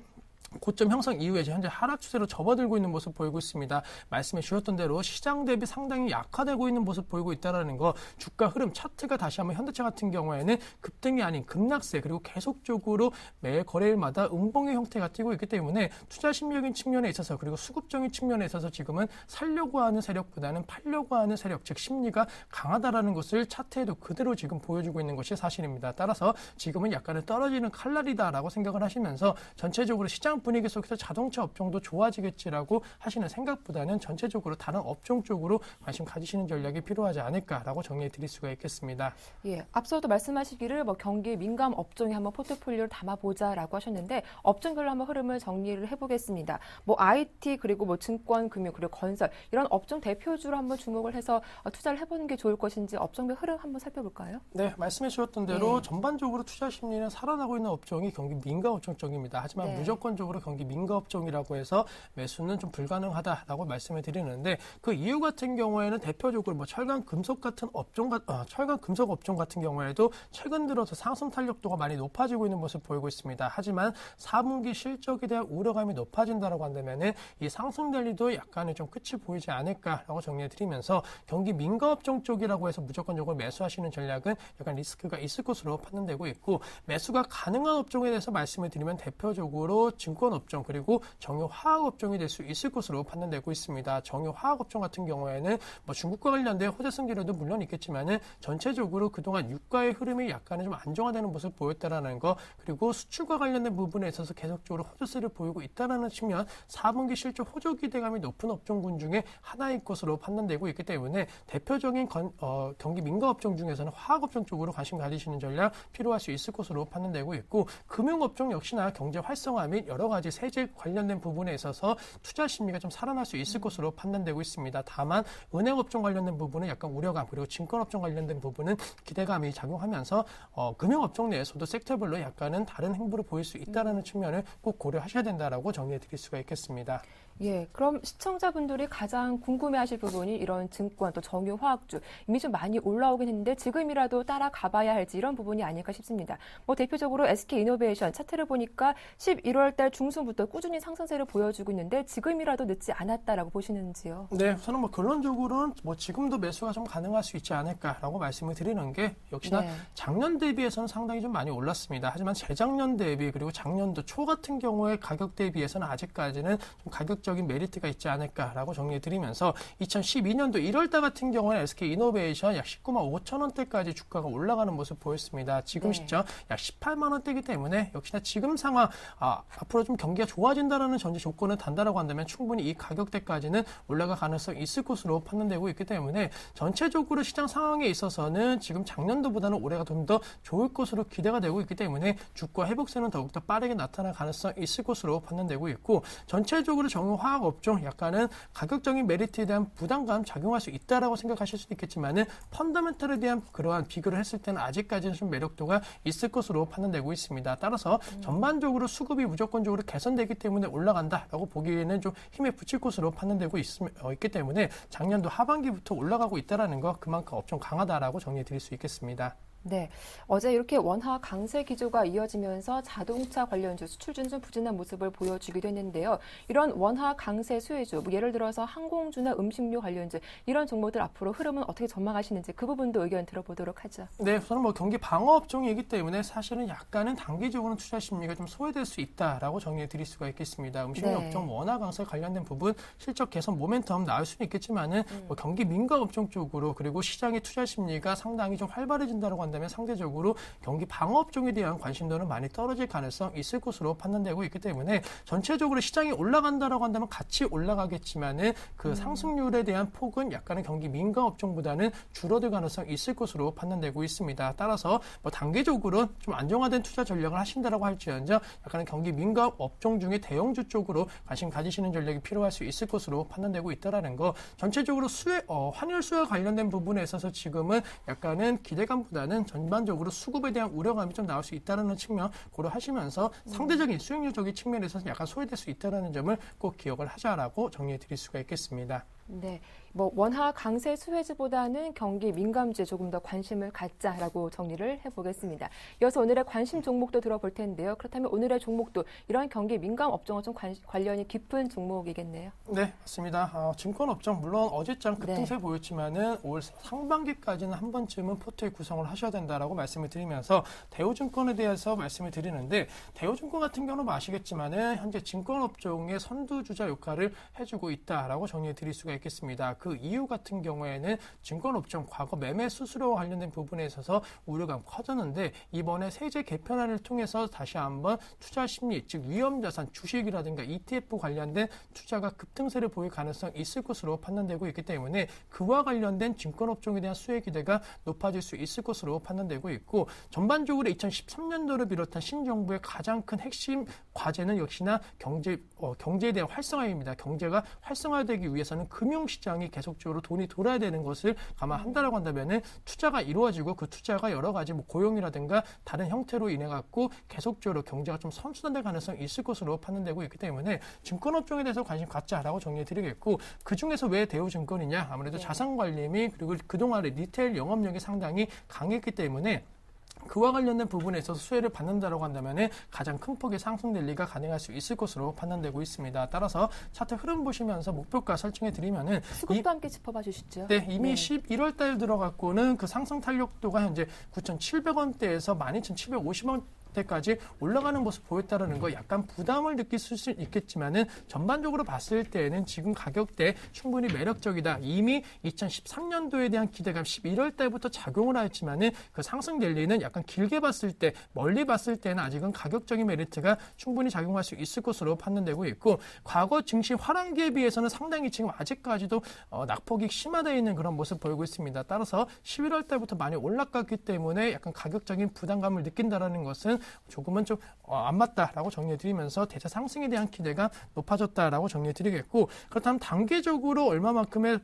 고점 형성 이후에 현재 하락 추세로 접어들고 있는 모습 보이고 있습니다. 말씀해 주셨던 대로 시장 대비 상당히 약화되고 있는 모습 보이고 있다는 거 주가 흐름 차트가 다시 한번 현대차 같은 경우에는 급등이 아닌 급락세 그리고 계속적으로 매 거래일마다 음봉의 형태가 띄고 있기 때문에 투자 심리적인 측면에 있어서 그리고 수급적인 측면에 있어서 지금은 살려고 하는 세력보다는 팔려고 하는 세력 즉 심리가 강하다라는 것을 차트에도 그대로 지금 보여주고 있는 것이 사실입니다. 따라서 지금은 약간은 떨어지는 칼날이다라고 생각을 하시면서 전체적으로 시장 분위기 속에서 자동차 업종도 좋아지겠지라고 하시는 생각보다는 전체적으로 다른 업종 쪽으로 관심 가지시는 전략이 필요하지 않을까라고 정리해 드릴 수가 있겠습니다. 예, 앞서도 말씀하시기를 경기 민감 업종에 한번 포트폴리오를 담아보자라고 하셨는데 업종별로 한번 흐름을 정리를 해보겠습니다. IT 그리고 증권, 금융 그리고 건설 이런 업종 대표주로 한번 주목을 해서 투자를 해보는 게 좋을 것인지 업종별 흐름 한번 살펴볼까요? 네, 말씀해 주셨던 대로 전반적으로 투자 심리는 살아나고 있는 업종이 경기 민감 업종 쪽입니다. 하지만 무조건적으로 경기 민감업종이라고 해서 매수는 좀 불가능하다라고 말씀을 드리는데 그 이유 같은 경우에는 대표적으로 철강 금속 같은 철강 금속 업종 같은 경우에도 최근 들어서 상승 탄력도가 많이 높아지고 있는 모습 보이고 있습니다. 하지만 4분기 실적에 대한 우려감이 높아진다라고 한다면은 이 상승 랠리도 약간의 좀 끝이 보이지 않을까라고 정리해 드리면서 경기 민감업종 쪽이라고 해서 무조건적으로 매수하시는 전략은 약간 리스크가 있을 것으로 판단되고 있고 매수가 가능한 업종에 대해서 말씀을 드리면 대표적으로 증권 증권업종 그리고 정유화학업종이 될 수 있을 것으로 판단되고 있습니다. 정유화학업종 같은 경우에는 뭐 중국과 관련된 호재성 재료도 물론 있겠지만은 전체적으로 그동안 유가의 흐름이 약간은 좀 안정화되는 모습을 보였다라는 거, 그리고 수출과 관련된 부분에 있어서 계속적으로 호조세를 보이고 있다라는 측면, 4분기 실적 호조 기대감이 높은 업종군 중에 하나일 것으로 판단되고 있기 때문에 대표적인 경기 민가업종 중에서는 화학업종 쪽으로 관심 가지시는 전략 필요할 수 있을 것으로 판단되고 있고, 금융업종 역시나 경제 활성화 및 여러 가지 세제 관련된 부분에 있어서 투자 심리가 좀 살아날 수 있을 것으로 판단되고 있습니다. 다만 은행업종 관련된 부분은 약간 우려감, 그리고 증권업종 관련된 부분은 기대감이 작용하면서 금융업종 내에서도 섹터별로 약간은 다른 행보를 보일 수 있다는 측면을 꼭 고려하셔야 된다라고 정리해 드릴 수가 있겠습니다. 예, 그럼 시청자분들이 가장 궁금해하실 부분이 이런 증권 또 정유화학주 이미 좀 많이 올라오긴 했는데 지금이라도 따라가봐야 할지 이런 부분이 아닐까 싶습니다. 뭐 대표적으로 SK이노베이션 차트를 보니까 11월 달 중순부터 꾸준히 상승세를 보여주고 있는데 지금이라도 늦지 않았다라고 보시는지요? 네, 저는 뭐 결론적으로는 뭐 지금도 매수가 좀 가능할 수 있지 않을까라고 말씀을 드리는 게, 역시나 작년 대비해서는 상당히 좀 많이 올랐습니다. 하지만 재작년 대비 그리고 작년도 초 같은 경우에 가격 대비해서는 아직까지는 좀 가격적인 메리트가 있지 않을까라고 정리해드리면서 2012년도 1월달 같은 경우는 SK이노베이션 약 19만 5천 원대까지 주가가 올라가는 모습 보였습니다. 지금 시점 약 18만 원대이기 때문에 역시나 지금 상황 앞으로 좀 경기가 좋아진다는 전제 조건을 단다라고 한다면 충분히 이 가격대까지는 올라갈 가능성이 있을 것으로 판단되고 있기 때문에 전체적으로 시장 상황에 있어서는 지금 작년도보다는 올해가 좀 더 좋을 것으로 기대가 되고 있기 때문에 주가 회복세는 더욱더 빠르게 나타날 가능성이 있을 것으로 판단되고 있고, 전체적으로 정유화학업종 약간은 가격적인 메리트에 대한 부담감 작용할 수 있다라고 생각하실 수도 있겠지만은 펀더멘털에 대한 그러한 비교를 했을 때는 아직까지는 좀 매력도가 있을 것으로 판단되고 있습니다. 따라서 전반적으로 수급이 무조건적으로 개선되기 때문에 올라간다라고 보기에는 좀 힘에 붙일 것으로 판단되고 있기 때문에 작년도 하반기부터 올라가고 있다라는 거, 그만큼 업종 강하다라고 정리해 드릴 수 있겠습니다. 네, 어제 이렇게 원화 강세 기조가 이어지면서 자동차 관련주, 수출주는 좀 부진한 모습을 보여주기도 했는데요. 이런 원화 강세 수혜주, 뭐 예를 들어서 항공주나 음식료 관련주, 이런 종목들 앞으로 흐름은 어떻게 전망하시는지 그 부분도 의견 들어보도록 하죠. 네, 저는 뭐 경기 방어 업종이기 때문에 사실은 약간은 단기적으로는 투자 심리가 좀 소외될 수 있다라고 정리해 드릴 수가 있겠습니다. 음식료 업종 원화 강세 관련된 부분 실적 개선 모멘텀 나올 수는 있겠지만은 뭐 경기 민가 업종 쪽으로, 그리고 시장의 투자 심리가 상당히 좀 활발해진다고 한다면 상대적으로 경기 방어업종에 대한 관심도는 많이 떨어질 가능성이 있을 것으로 판단되고 있기 때문에 전체적으로 시장이 올라간다라고 한다면 같이 올라가겠지만은 그 상승률에 대한 폭은 약간은 경기 민가업종보다는 줄어들 가능성이 있을 것으로 판단되고 있습니다. 따라서 뭐 단기적으로 좀 안정화된 투자 전략을 하신다라고 할지언정 약간은 경기 민가업종 중에 대형주 쪽으로 관심 가지시는 전략이 필요할 수 있을 것으로 판단되고 있다라는 거, 전체적으로 환율 수혜와 관련된 부분에 있어서 지금은 약간은 기대감보다는 전반적으로 수급에 대한 우려감이 좀 나올 수 있다는 측면 고려하시면서 상대적인 수익률적인 측면에서 약간 소외될 수 있다는 점을 꼭 기억을 하자라고 정리해 드릴 수가 있겠습니다. 네, 뭐 원화 강세 수혜주보다는 경기 민감주에 조금 더 관심을 갖자라고 정리를 해보겠습니다. 이어서 오늘의 관심 종목도 들어볼 텐데요. 그렇다면 오늘의 종목도 이런 경기 민감 업종과 좀 관련이 깊은 종목이겠네요. 네, 맞습니다. 증권 업종 물론 어제장 급등세 보였지만은 올 상반기까지는 한 번쯤은 포트에 구성을 하셔야 된다라고 말씀을 드리면서 대우증권에 대해서 말씀을 드리는데, 대우증권 같은 경우는 아시겠지만은 현재 증권 업종의 선두주자 역할을 해주고 있다라고 정리해 드릴 수가 있겠습니다. 그 이유 같은 경우에는 증권업종 과거 매매 수수료와 관련된 부분에 있어서 우려가 커졌는데, 이번에 세제 개편안을 통해서 다시 한번 투자 심리, 즉 위험자산, 주식이라든가 ETF 관련된 투자가 급등세를 보일 가능성이 있을 것으로 판단되고 있기 때문에 그와 관련된 증권업종에 대한 수혜 기대가 높아질 수 있을 것으로 판단되고 있고, 전반적으로 2013년도를 비롯한 신정부의 가장 큰 핵심 과제는 역시나 경제에 대한 활성화입니다. 경제가 활성화되기 위해서는 금융시장이 계속적으로 돈이 돌아야 되는 것을 감안한다라고 한다면은 투자가 이루어지고 그 투자가 여러 가지 뭐 고용이라든가 다른 형태로 인해 갖고 계속적으로 경제가 좀 선순환될 가능성이 있을 것으로 판단되고 있기 때문에 증권업종에 대해서 관심 갖자라고 정리해드리겠고, 그 중에서 왜 대우증권이냐? 아무래도 자산관리 및 그리고 그동안의 리테일 영업력이 상당히 강했기 때문에 그와 관련된 부분에 있어서 수혜를 받는다라고 한다면 가장 큰 폭의 상승 랠리가 가능할 수 있을 것으로 판단되고 있습니다. 따라서 차트 흐름 보시면서 목표가 설정해 드리면은 수급도 함께 짚어봐 주시죠. 네, 이미 11월 달 들어갔고는 그 상승 탄력도가 현재 9,700원대에서 12,750원 때까지 올라가는 모습 보였다라는 거 약간 부담을 느낄 수 있겠지만은 전반적으로 봤을 때는 지금 가격대 충분히 매력적이다. 이미 2013년도에 대한 기대감 11월 달부터 작용을 하였지만은 그 상승 랠리는 약간 길게 봤을 때, 멀리 봤을 때는 아직은 가격적인 메리트가 충분히 작용할 수 있을 것으로 판단되고 있고, 과거 증시 하락기에 비해서는 상당히 지금 아직까지도 낙폭이 심화되어 있는 그런 모습 보이고 있습니다. 따라서 11월 달부터 많이 올라갔기 때문에 약간 가격적인 부담감을 느낀다라는 것은 조금은 좀 안 맞다라고 정리해드리면서 대차 상승에 대한 기대가 높아졌다라고 정리해드리겠고, 그렇다면 단계적으로 얼마만큼의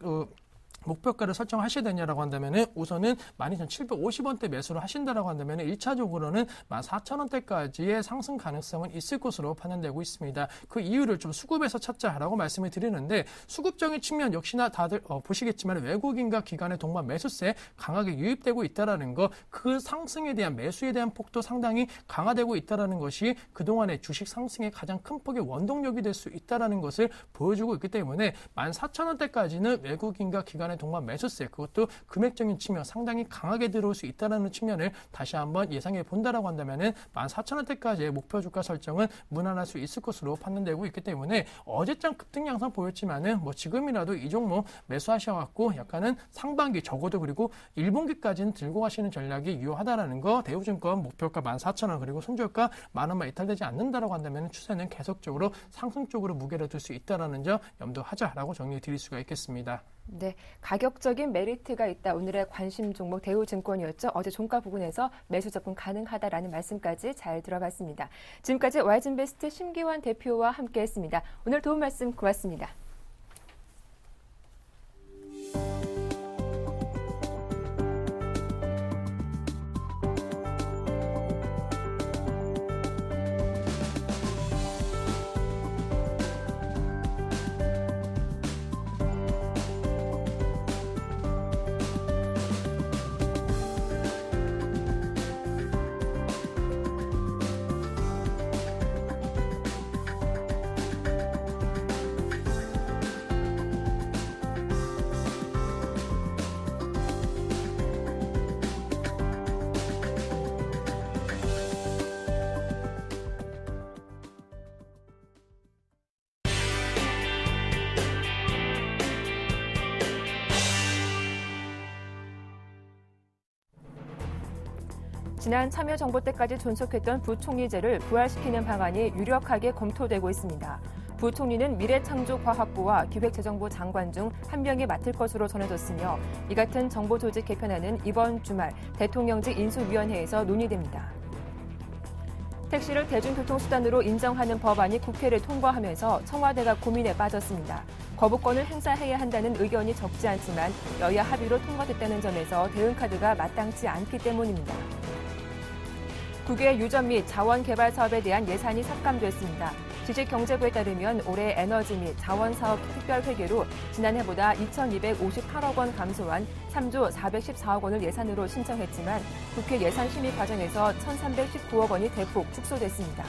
목표가를 설정하셔야 되냐라고 한다면은 우선은 12,750원대 매수를 하신다라고 한다면은 1차적으로는 14,000원대까지의 상승 가능성은 있을 것으로 판단되고 있습니다. 그 이유를 좀 수급에서 찾자라고 말씀을 드리는데, 수급적인 측면 역시나 다들 보시겠지만 외국인과 기관의 동반 매수세 강하게 유입되고 있다라는 거, 그 상승에 대한 매수에 대한 폭도 상당히 강화되고 있다라는 것이 그동안의 주식 상승의 가장 큰 폭의 원동력이 될 수 있다라는 것을 보여주고 있기 때문에 14,000원대까지는 외국인과 기관의 동반 매수세, 그것도 금액적인 측면 상당히 강하게 들어올 수 있다는 측면을 다시 한번 예상해 본다라고 한다면은 14,000원대까지의 목표 주가 설정은 무난할 수 있을 것으로 판단되고 있기 때문에 어제장 급등 양상 보였지만은 지금이라도 이 종목 매수하셔갖고 약간은 상반기 적어도 그리고 1분기까지는 들고 가시는 전략이 유효하다라는 거, 대우증권 목표가 14,000원 그리고 손절가 10,000원만 이탈되지 않는다라고 한다면 추세는 계속적으로 상승 쪽으로 무게를 둘 수 있다라는 점 염두하자라고 정리해 드릴 수가 있겠습니다. 네, 가격적인 메리트가 있다. 오늘의 관심 종목 대우증권이었죠. 어제 종가 부근에서 매수 접근 가능하다라는 말씀까지 잘 들어봤습니다. 지금까지 와이즈인베스트 심기환 대표와 함께했습니다. 오늘 도움 말씀 고맙습니다. 지난 참여정부 때까지 존속했던 부총리제를 부활시키는 방안이 유력하게 검토되고 있습니다. 부총리는 미래창조과학부와 기획재정부 장관 중 한 명이 맡을 것으로 전해졌으며, 이 같은 정보 조직 개편안은 이번 주말 대통령직 인수위원회에서 논의됩니다. 택시를 대중교통수단으로 인정하는 법안이 국회를 통과하면서 청와대가 고민에 빠졌습니다. 거부권을 행사해야 한다는 의견이 적지 않지만 여야 합의로 통과됐다는 점에서 대응카드가 마땅치 않기 때문입니다. 국외 유전 및 자원 개발 사업에 대한 예산이 삭감됐습니다. 지식경제부에 따르면 올해 에너지 및 자원 사업 특별회계로 지난해보다 2,258억 원 감소한 3조 414억 원을 예산으로 신청했지만 국회 예산 심의 과정에서 1,319억 원이 대폭 축소됐습니다.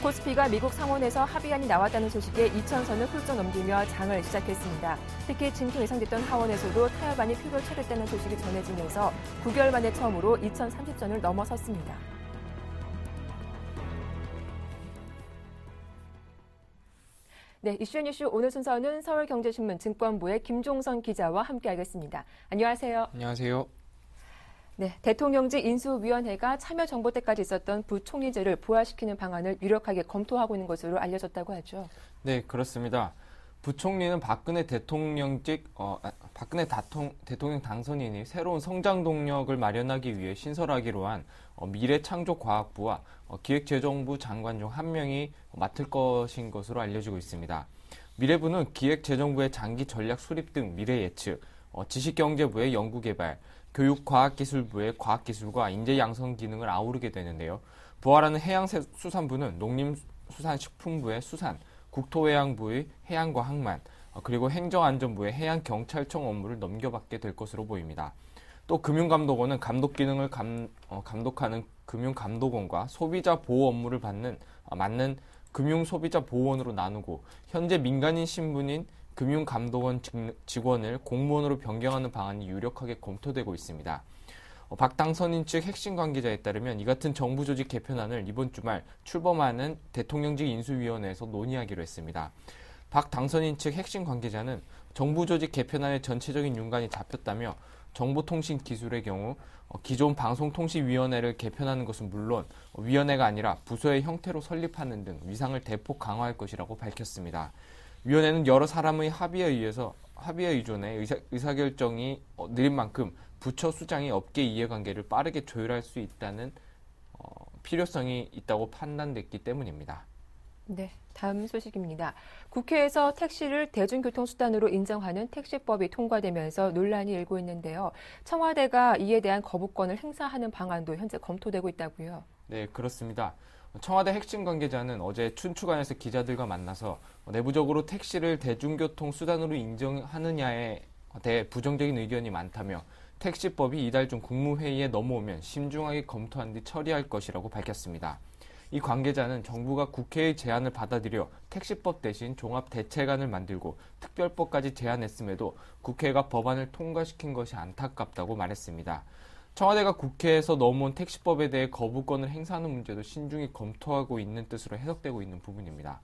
코스피가 미국 상원에서 합의안이 나왔다는 소식에 2,000선을 훌쩍 넘기며 장을 시작했습니다. 특히 진통 예상됐던 하원에서도 타협안이 표를 쳐냈다는 소식이 전해지면서 9개월 만에 처음으로 2,030선을 넘어섰습니다. 네, 이슈앤이슈 오늘 순서는 서울경제신문 증권부의 김종선 기자와 함께하겠습니다. 안녕하세요. 안녕하세요. 네, 대통령직 인수위원회가 참여정부 때까지 있었던 부총리제를 부활시키는 방안을 유력하게 검토하고 있는 것으로 알려졌다고 하죠. 네, 그렇습니다. 부총리는 박근혜 대통령 당선인이 새로운 성장 동력을 마련하기 위해 신설하기로 한 미래창조과학부와 기획재정부 장관 중 한 명이 맡을 것인 것으로 알려지고 있습니다. 미래부는 기획재정부의 장기 전략 수립 등 미래 예측, 지식경제부의 연구개발, 교육과학기술부의 과학기술과 인재양성 기능을 아우르게 되는데요. 부활하는 해양수산부는 농림수산식품부의 수산, 국토해양부의 해양과 항만, 그리고 행정안전부의 해양경찰청 업무를 넘겨받게 될 것으로 보입니다. 또 금융감독원은 감독 기능을 감독하는 금융감독원과 소비자 보호 업무를 맡는 금융소비자보호원으로 나누고, 현재 민간인 신분인 금융감독원 직원을 공무원으로 변경하는 방안이 유력하게 검토되고 있습니다. 박 당선인 측 핵심 관계자에 따르면 이 같은 정부 조직 개편안을 이번 주말 출범하는 대통령직 인수위원회에서 논의하기로 했습니다. 박 당선인 측 핵심 관계자는 정부 조직 개편안의 전체적인 윤곽이 잡혔다며 정보통신기술의 경우 기존 방송통신위원회를 개편하는 것은 물론 위원회가 아니라 부서의 형태로 설립하는 등 위상을 대폭 강화할 것이라고 밝혔습니다. 위원회는 여러 사람의 합의에 의존해 의사결정이 느린 만큼 부처 수장이 업계 이해관계를 빠르게 조율할 수 있다는 필요성이 있다고 판단됐기 때문입니다. 네, 다음 소식입니다. 국회에서 택시를 대중교통수단으로 인정하는 택시법이 통과되면서 논란이 일고 있는데요. 청와대가 이에 대한 거부권을 행사하는 방안도 현재 검토되고 있다고요. 네, 그렇습니다. 청와대 핵심 관계자는 어제 춘추관에서 기자들과 만나서 내부적으로 택시를 대중교통수단으로 인정하느냐에 대해 부정적인 의견이 많다며 택시법이 이달 중 국무회의에 넘어오면 심중하게 검토한 뒤 처리할 것이라고 밝혔습니다. 이 관계자는 정부가 국회의 제안을 받아들여 택시법 대신 종합대책안을 만들고 특별법까지 제안했음에도 국회가 법안을 통과시킨 것이 안타깝다고 말했습니다. 청와대가 국회에서 넘어온 택시법에 대해 거부권을 행사하는 문제도 신중히 검토하고 있는 뜻으로 해석되고 있는 부분입니다.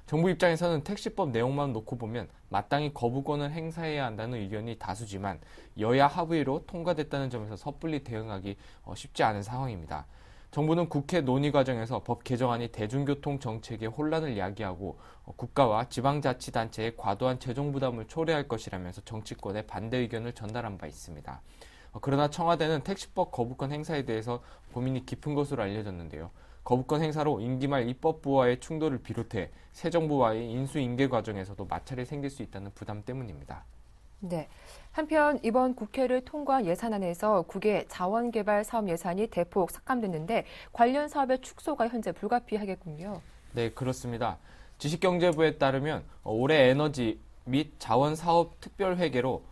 정부 입장에서는 택시법 내용만 놓고 보면 마땅히 거부권을 행사해야 한다는 의견이 다수지만 여야 합의로 통과됐다는 점에서 섣불리 대응하기 쉽지 않은 상황입니다. 정부는 국회 논의 과정에서 법 개정안이 대중교통 정책에 혼란을 야기하고 국가와 지방자치단체의 과도한 재정 부담을 초래할 것이라면서 정치권에 반대 의견을 전달한 바 있습니다. 그러나 청와대는 택시법 거부권 행사에 대해서 고민이 깊은 것으로 알려졌는데요. 거부권 행사로 임기 말 입법부와의 충돌을 비롯해 새 정부와의 인수인계 과정에서도 마찰이 생길 수 있다는 부담 때문입니다. 네. 한편 이번 국회를 통과한 예산안에서 국외 자원개발 사업 예산이 대폭 삭감됐는데 관련 사업의 축소가 현재 불가피하겠군요. 네, 그렇습니다. 지식경제부에 따르면 올해 에너지 및 자원사업 특별회계로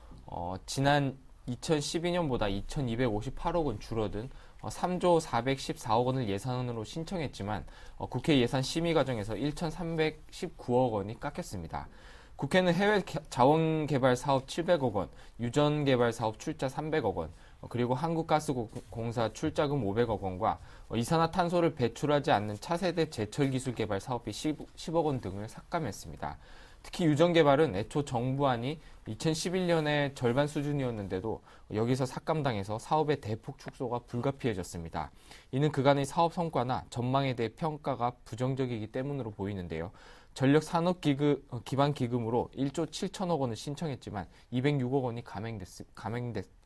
지난 2012년보다 2,258억 원 줄어든 3조 414억 원을 예산안으로 신청했지만 국회 예산 심의 과정에서 1,319억 원이 깎였습니다. 국회는 해외 자원개발 사업 700억 원, 유전개발 사업 출자 300억 원, 그리고 한국가스공사 출자금 500억 원과 이산화탄소를 배출하지 않는 차세대 제철기술 개발 사업비 10억 원 등을 삭감했습니다. 특히 유전개발은 애초 정부안이 2011년에 절반 수준이었는데도 여기서 삭감당해서 사업의 대폭 축소가 불가피해졌습니다. 이는 그간의 사업 성과나 전망에 대해 평가가 부정적이기 때문으로 보이는데요. 전력산업기반기금으로 1조 7천억 원을 신청했지만 206억 원이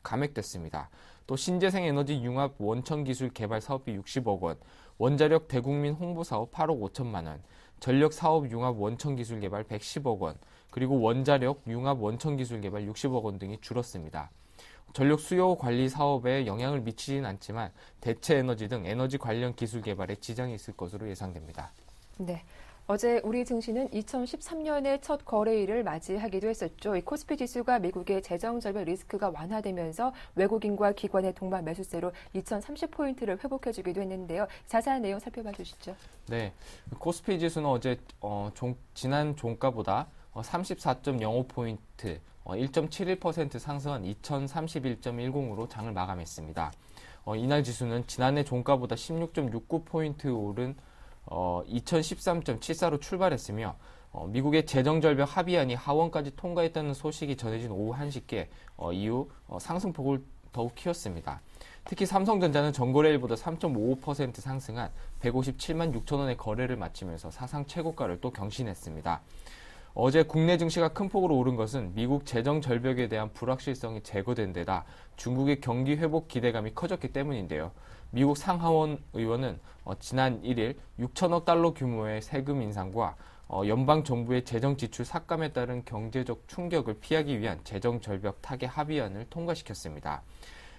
감액됐습니다. 또 신재생에너지 융합 원천기술 개발 사업비 60억 원, 원자력 대국민 홍보사업 8억 5천만 원, 전력사업 융합 원천기술 개발 110억 원, 그리고 원자력 융합 원천기술 개발 60억 원 등이 줄었습니다. 전력 수요 관리 사업에 영향을 미치진 않지만 대체 에너지 등 에너지 관련 기술 개발에 지장이 있을 것으로 예상됩니다. 네. 어제 우리 증시는 2013년의 첫 거래일을 맞이하기도 했었죠. 이 코스피 지수가 미국의 재정 절벽 리스크가 완화되면서 외국인과 기관의 동반 매수세로 2030포인트를 회복해주기도 했는데요. 자세한 내용 살펴봐 주시죠. 네, 코스피 지수는 어제 지난 종가보다 34.05포인트, 1.71% 상승한 2031.10으로 장을 마감했습니다. 이날 지수는 지난해 종가보다 16.69포인트 오른 2013.74로 출발했으며 미국의 재정절벽 합의안이 하원까지 통과했다는 소식이 전해진 오후 1시께 이후 상승폭을 더욱 키웠습니다. 특히 삼성전자는 전거래일보다 3.55% 상승한 157만 6천 원의 거래를 마치면서 사상 최고가를 또 경신했습니다. 어제 국내 증시가 큰 폭으로 오른 것은 미국 재정 절벽에 대한 불확실성이 제거된 데다 중국의 경기 회복 기대감이 커졌기 때문인데요. 미국 상하원 의원은 지난 1일 6천억 달러 규모의 세금 인상과 연방정부의 재정 지출 삭감에 따른 경제적 충격을 피하기 위한 재정 절벽 타개 합의안을 통과시켰습니다.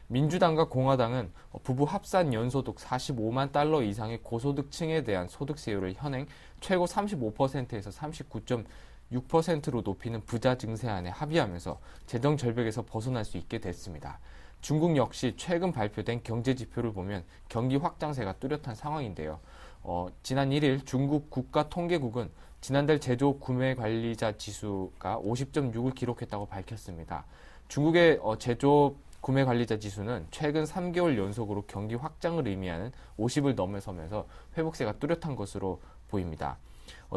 민주당과 공화당은 부부 합산 연소득 45만 달러 이상의 고소득층에 대한 소득세율을 현행 최고 35%에서 39.6%로 높이는 부자 증세안에 합의하면서 재정 절벽에서 벗어날 수 있게 됐습니다. 중국 역시 최근 발표된 경제 지표를 보면 경기 확장세가 뚜렷한 상황인데요. 지난 1일 중국 국가통계국은 지난달 제조 구매 관리자 지수가 50.6을 기록했다고 밝혔습니다. 중국의 제조 구매관리자 지수는 최근 3개월 연속으로 경기 확장을 의미하는 50을 넘어서면서 회복세가 뚜렷한 것으로 보입니다.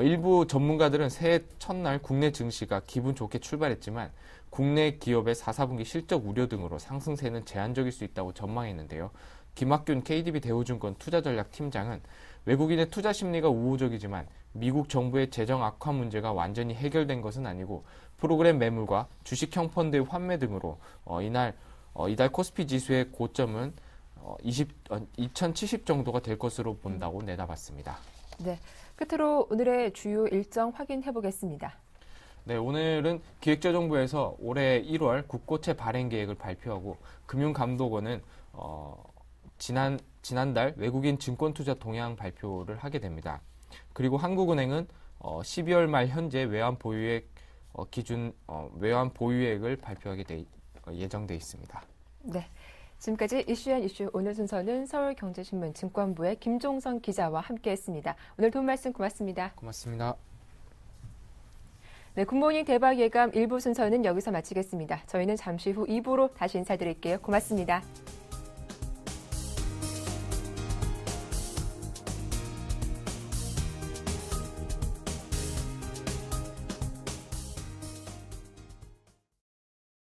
일부 전문가들은 새해 첫날 국내 증시가 기분 좋게 출발했지만 국내 기업의 4사분기 실적 우려 등으로 상승세는 제한적일 수 있다고 전망했는데요. 김학균 KDB 대우증권 투자전략팀장은 외국인의 투자 심리가 우호적이지만 미국 정부의 재정 악화 문제가 완전히 해결된 것은 아니고 프로그램 매물과 주식형 펀드의 환매 등으로 이달 코스피 지수의 고점은 2070 정도가 될 것으로 본다고 내다봤습니다. 네, 끝으로 오늘의 주요 일정 확인해 보겠습니다. 네, 오늘은 기획재정부에서 올해 1월 국고채 발행 계획을 발표하고 금융감독원은 지난달 외국인 증권 투자 동향 발표를 하게 됩니다. 그리고 한국은행은 12월 말 현재 외환 보유액을 발표하게 예정돼 있습니다. 네. 지금까지 이슈앤이슈 오늘 순서는 서울경제신문 증권부의 김종선 기자와 함께했습니다. 오늘 도움 말씀 고맙습니다. 고맙습니다. 네, 굿모닝 대박 예감 1부 순서는 여기서 마치겠습니다. 저희는 잠시 후 2부로 다시 인사드릴게요. 고맙습니다.